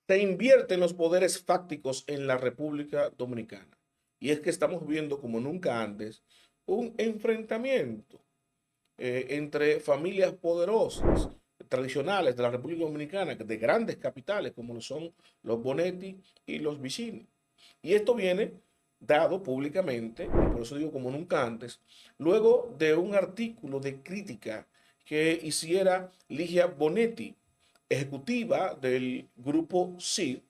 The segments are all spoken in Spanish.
se invierten los poderes fácticos en la República Dominicana. Y es que estamos viendo como nunca antes un enfrentamiento entre familias poderosas, tradicionales de la República Dominicana, de grandes capitales como lo son los Bonetti y los Vicini. Y esto viene dado públicamente, y por eso digo como nunca antes, luego de un artículo de crítica que hiciera Ligia Bonetti, ejecutiva del grupo CID,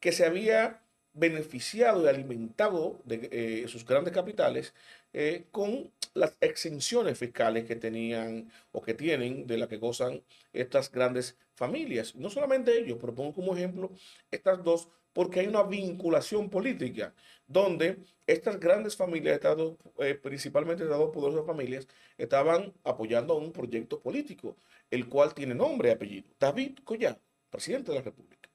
que se había beneficiado y alimentado de sus grandes capitales con las exenciones fiscales que tenían o que tienen de las que gozan estas grandes familias. No solamente ellos, pero pongo como ejemplo estas dos, porque hay una vinculación política donde estas grandes familias, principalmente estas dos poderosas familias, estaban apoyando a un proyecto político, el cual tiene nombre y apellido, David Collado, presidente de la República.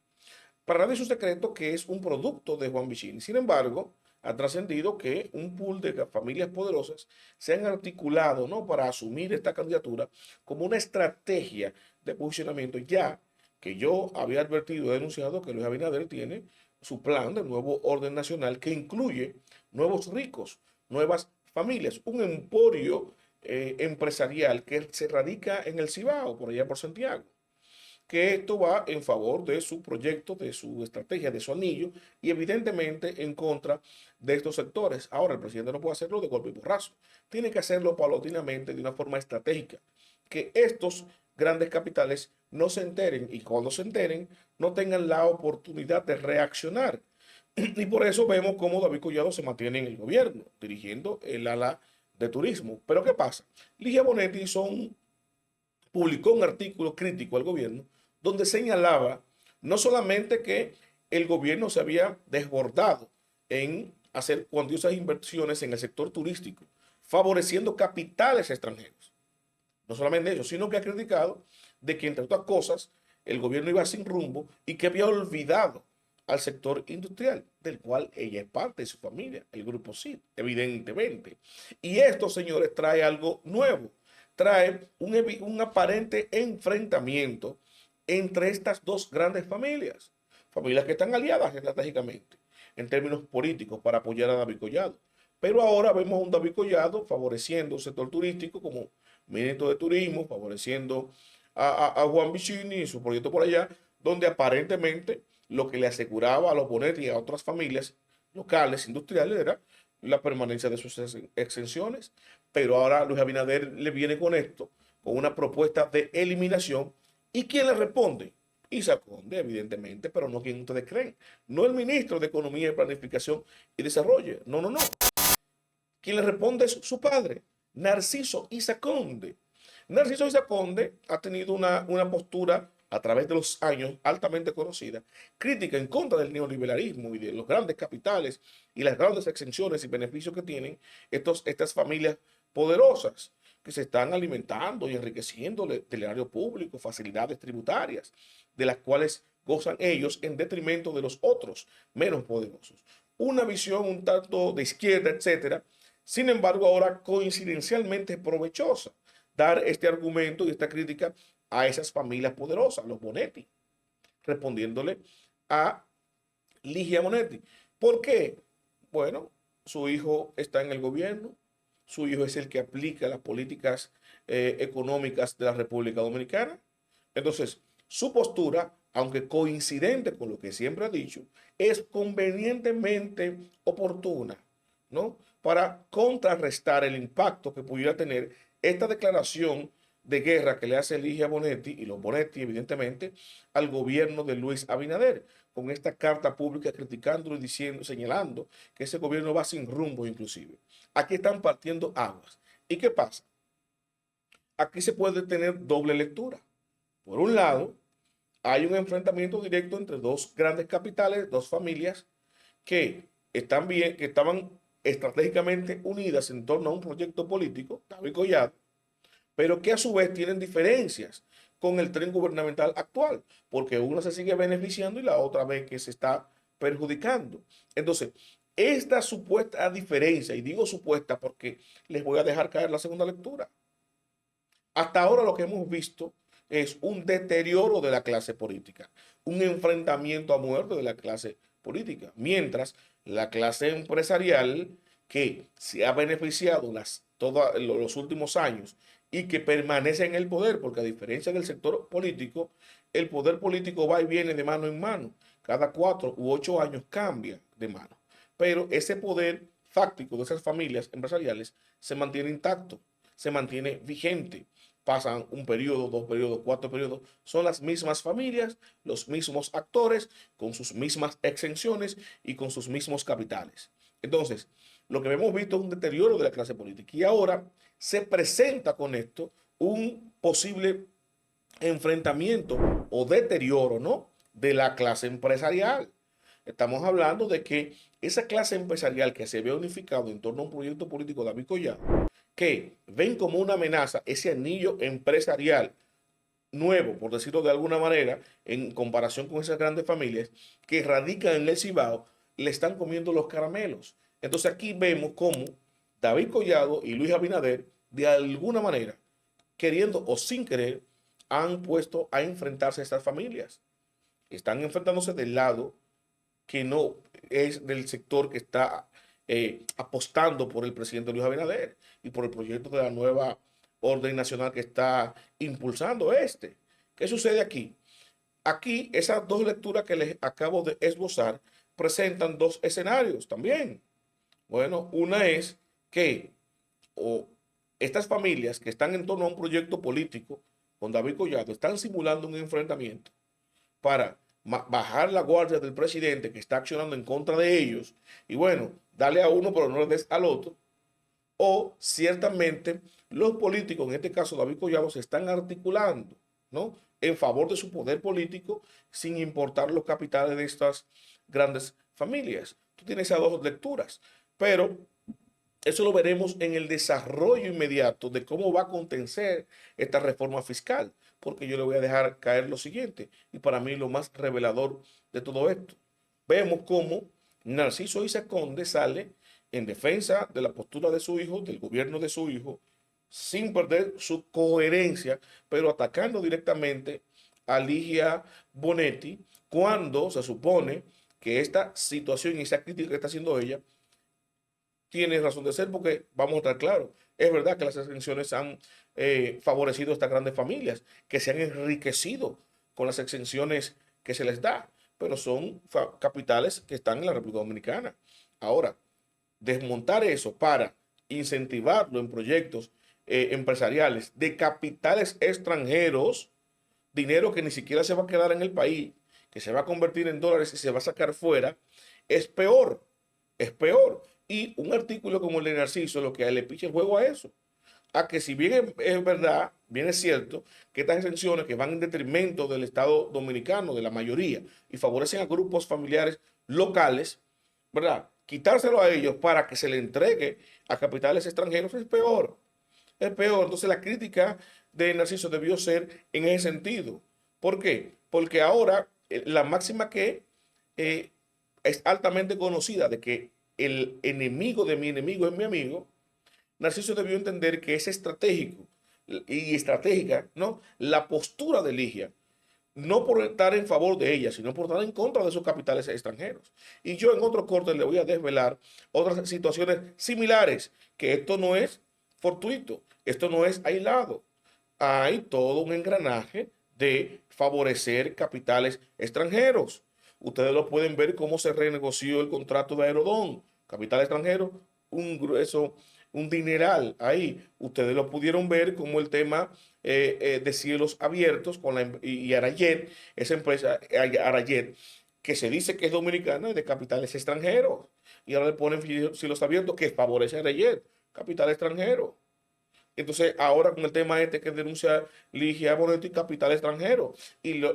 Para nadie es un secreto que es un producto de Juan Vicini. Sin embargo, ha trascendido que un pool de familias poderosas se han articulado, ¿no?, para asumir esta candidatura como una estrategia de posicionamiento, ya que yo había advertido y denunciado que Luis Abinader tiene su plan de nuevo orden nacional que incluye nuevos ricos, nuevas familias, un emporio empresarial que se radica en el Cibao, por allá por Santiago, que esto va en favor de su proyecto, de su estrategia, de su anillo y evidentemente en contra de estos sectores. Ahora, el presidente no puede hacerlo de golpe y porrazo, tiene que hacerlo paulatinamente, de una forma estratégica, que estos grandes capitales no se enteren y cuando se enteren no tengan la oportunidad de reaccionar. Y por eso vemos cómo David Collado se mantiene en el gobierno, dirigiendo el ala de turismo. Pero ¿qué pasa? Ligia Bonetti publicó un artículo crítico al gobierno donde señalaba no solamente que el gobierno se había desbordado en hacer cuantiosas inversiones en el sector turístico, favoreciendo capitales extranjeros. No solamente eso, sino que ha criticado de que, entre otras cosas, el gobierno iba sin rumbo y que había olvidado al sector industrial, del cual ella es parte de su familia, el grupo CID, evidentemente. Y esto, señores, trae algo nuevo, trae un aparente enfrentamiento entre estas dos grandes familias, familias que están aliadas estratégicamente en términos políticos para apoyar a David Collado. Pero ahora vemos a un David Collado favoreciendo el sector turístico como ministro de Turismo, favoreciendo a Juan Vicini y su proyecto por allá, donde aparentemente lo que le aseguraba a los Bonetti y a otras familias locales, industriales, era la permanencia de sus exenciones. Pero ahora Luis Abinader le viene con esto, con una propuesta de eliminación. ¿Y quién le responde? Isaac Conde, evidentemente, pero no quien ustedes creen. No el ministro de Economía, Planificación y Desarrollo. No, no, no. Quien le responde es su padre, Narciso Isaac Conde. Narciso Isaac Conde ha tenido una postura a través de los años altamente conocida, crítica en contra del neoliberalismo y de los grandes capitales y las grandes exenciones y beneficios que tienen estas familias poderosas que se están alimentando y enriqueciendo del erario público, facilidades tributarias, de las cuales gozan ellos en detrimento de los otros menos poderosos. Una visión un tanto de izquierda, etcétera. Sin embargo, ahora coincidencialmente es provechosa dar este argumento y esta crítica a esas familias poderosas, los Bonetti, respondiéndole a Ligia Bonetti. ¿Por qué? Bueno, su hijo está en el gobierno, su hijo es el que aplica las políticas económicas de la República Dominicana. Entonces, su postura, aunque coincidente con lo que siempre ha dicho, es convenientemente oportuna, ¿no?, para contrarrestar el impacto que pudiera tener esta declaración de guerra que le hace Ligia Bonetti y los Bonetti, evidentemente, al gobierno de Luis Abinader, con esta carta pública criticándolo y diciendo, señalando que ese gobierno va sin rumbo inclusive. Aquí están partiendo aguas. ¿Y qué pasa? Aquí se puede tener doble lectura. Por un lado, hay un enfrentamiento directo entre dos grandes capitales, dos familias que están bien, que estaban estratégicamente unidas en torno a un proyecto político, David Collado, pero que a su vez tienen diferencias con el tren gubernamental actual, porque una se sigue beneficiando y la otra ve que se está perjudicando. Entonces, esta supuesta diferencia, y digo supuesta porque les voy a dejar caer la segunda lectura. Hasta ahora lo que hemos visto es un deterioro de la clase política, un enfrentamiento a muerte de la clase política, mientras la clase empresarial que se ha beneficiado todos los últimos años y que permanece en el poder, porque a diferencia del sector político, el poder político va y viene de mano en mano, cada 4 u 8 años cambia de mano, pero ese poder fáctico de esas familias empresariales se mantiene intacto, se mantiene vigente. Pasan un periodo, 2 periodos, 4 periodos, son las mismas familias, los mismos actores, con sus mismas exenciones y con sus mismos capitales. Entonces, lo que hemos visto es un deterioro de la clase política y ahora se presenta con esto un posible enfrentamiento o deterioro, ¿no?, de la clase empresarial. Estamos hablando de que esa clase empresarial que se ve unificado en torno a un proyecto político de David Collado, que ven como una amenaza ese anillo empresarial nuevo, por decirlo de alguna manera, en comparación con esas grandes familias que radican en el Cibao, le están comiendo los caramelos. Entonces aquí vemos cómo David Collado y Luis Abinader, de alguna manera, queriendo o sin querer, han puesto a enfrentarse a estas familias. Están enfrentándose del lado que no es del sector que está apostando por el presidente Luis Abinader y por el proyecto de la nueva orden nacional que está impulsando este. ¿Qué sucede aquí? Aquí, esas dos lecturas que les acabo de esbozar presentan dos escenarios también. Bueno, una es que o estas familias que están en torno a un proyecto político con David Collado están simulando un enfrentamiento para bajar la guardia del presidente que está accionando en contra de ellos y bueno, dale a uno pero no le des al otro. O ciertamente los políticos, en este caso David Collado, se están articulando, ¿no?, en favor de su poder político sin importar los capitales de estas grandes familias. Tú tienes esas dos lecturas, pero eso lo veremos en el desarrollo inmediato de cómo va a acontecer esta reforma fiscal, porque yo le voy a dejar caer lo siguiente, y para mí lo más revelador de todo esto. Vemos cómo Narciso Isa Conde sale en defensa de la postura de su hijo, del gobierno de su hijo, sin perder su coherencia, pero atacando directamente a Ligia Bonetti, cuando se supone que esta situación y esa crítica que está haciendo ella tiene razón de ser, porque vamos a estar claros, es verdad que las exenciones han favorecido a estas grandes familias, que se han enriquecido con las exenciones que se les da, pero son capitales que están en la República Dominicana. Ahora, desmontar eso para incentivarlo en proyectos empresariales de capitales extranjeros, dinero que ni siquiera se va a quedar en el país, que se va a convertir en dólares y se va a sacar fuera, es peor, es peor. Y un artículo como el de Narciso lo que le picha el juego a eso, a que si bien es verdad, bien es cierto, que estas exenciones que van en detrimento del Estado dominicano, de la mayoría, y favorecen a grupos familiares locales, ¿verdad? Quitárselo a ellos para que se le entregue a capitales extranjeros es peor. Es peor. Entonces la crítica de Narciso debió ser en ese sentido. ¿Por qué? Porque ahora la máxima que es altamente conocida de que el enemigo de mi enemigo es mi amigo, Narciso debió entender que es estratégico y estratégica, ¿no?, la postura de Ligia, no por estar en favor de ella, sino por estar en contra de esos capitales extranjeros. Y yo en otro corte le voy a desvelar otras situaciones similares, que esto no es fortuito, esto no es aislado. Hay todo un engranaje de favorecer capitales extranjeros. Ustedes lo pueden ver cómo se renegoció el contrato de Aerodón, capital extranjero, un grueso, un dineral ahí. Ustedes lo pudieron ver como el tema de cielos abiertos con y Arayet, esa empresa Arayet, que se dice que es dominicana, de capitales extranjeros. Y ahora le ponen cielos abiertos que favorece a Arayet, capital extranjero. Entonces, ahora con el tema este que denuncia Ligia Bonetti, capital extranjero. Y le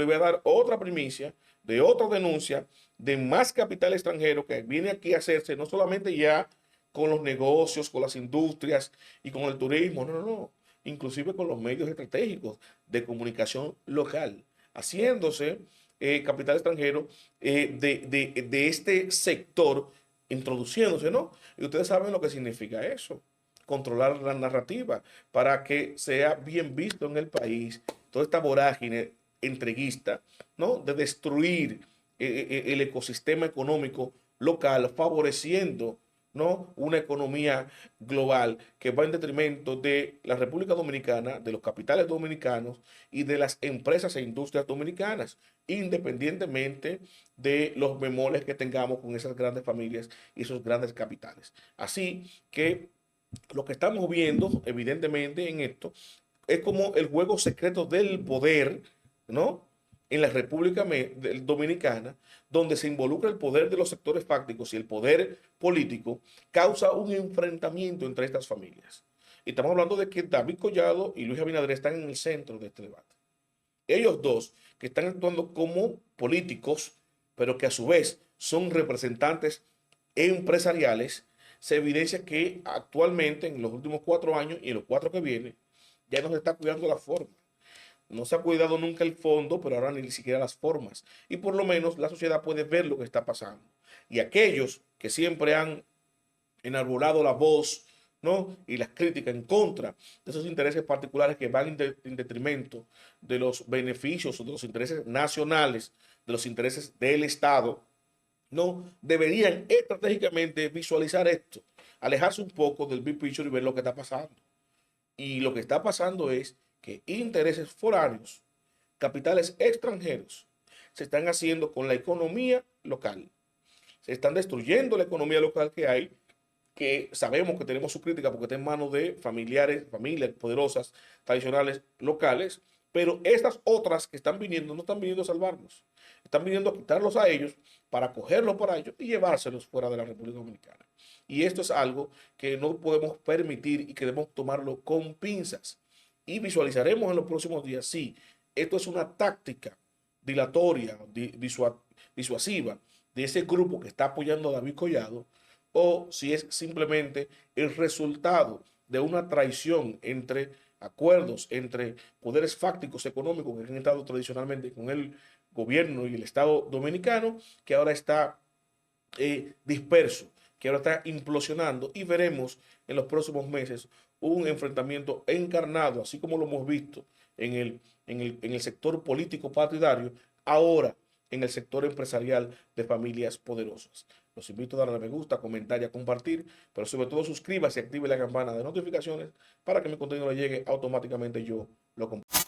voy a dar otra primicia de otra denuncia de más capital extranjero que viene aquí a hacerse, no solamente ya con los negocios, con las industrias y con el turismo, no, no, no, inclusive con los medios estratégicos de comunicación local, haciéndose capital extranjero de este sector, introduciéndose, ¿no? Y ustedes saben lo que significa eso, controlar la narrativa para que sea bien visto en el país toda esta vorágine entreguista, ¿no? De destruir el ecosistema económico local, favoreciendo, ¿no? Una economía global que va en detrimento de la República Dominicana, de los capitales dominicanos y de las empresas e industrias dominicanas, independientemente de los bemoles que tengamos con esas grandes familias y esos grandes capitales. Así que lo que estamos viendo, evidentemente, en esto es como el juego secreto del poder, ¿no? En la República Dominicana, donde se involucra el poder de los sectores fácticos y el poder político, causa un enfrentamiento entre estas familias. Y estamos hablando de que David Collado y Luis Abinader están en el centro de este debate. Ellos dos, que están actuando como políticos, pero que a su vez son representantes empresariales, se evidencia que actualmente, en los últimos 4 años y en los 4 que vienen, ya no se está cuidando la forma. No se ha cuidado nunca el fondo, pero ahora ni siquiera las formas. Y por lo menos la sociedad puede ver lo que está pasando. Y aquellos que siempre han enarbolado la voz, ¿no? Y las críticas en contra de esos intereses particulares que van en detrimento de los beneficios o de los intereses nacionales, de los intereses del Estado, no deberían estratégicamente visualizar esto, alejarse un poco del big picture y ver lo que está pasando. Y lo que está pasando es que intereses foráneos, capitales extranjeros, se están haciendo con la economía local. Se están destruyendo la economía local que hay, que sabemos que tenemos su crítica porque está en manos de familiares, familias poderosas, tradicionales, locales, pero estas otras que están viniendo no están viniendo a salvarnos, están viniendo a quitarlos a ellos para cogerlos para ellos y llevárselos fuera de la República Dominicana. Y esto es algo que no podemos permitir y que debemos tomarlo con pinzas. Y visualizaremos en los próximos días si esto es una táctica dilatoria, disuasiva de ese grupo que está apoyando a David Collado, o si es simplemente el resultado de una traición entre acuerdos entre poderes fácticos económicos que han estado tradicionalmente con el gobierno y el Estado dominicano, que ahora está disperso, que ahora está implosionando, y veremos en los próximos meses un enfrentamiento encarnado, así como lo hemos visto en el sector político partidario, ahora en el sector empresarial de familias poderosas. Los invito a darle a me gusta, comentar y a compartir, pero sobre todo suscríbase y active la campana de notificaciones para que mi contenido le llegue automáticamente, yo lo comparto.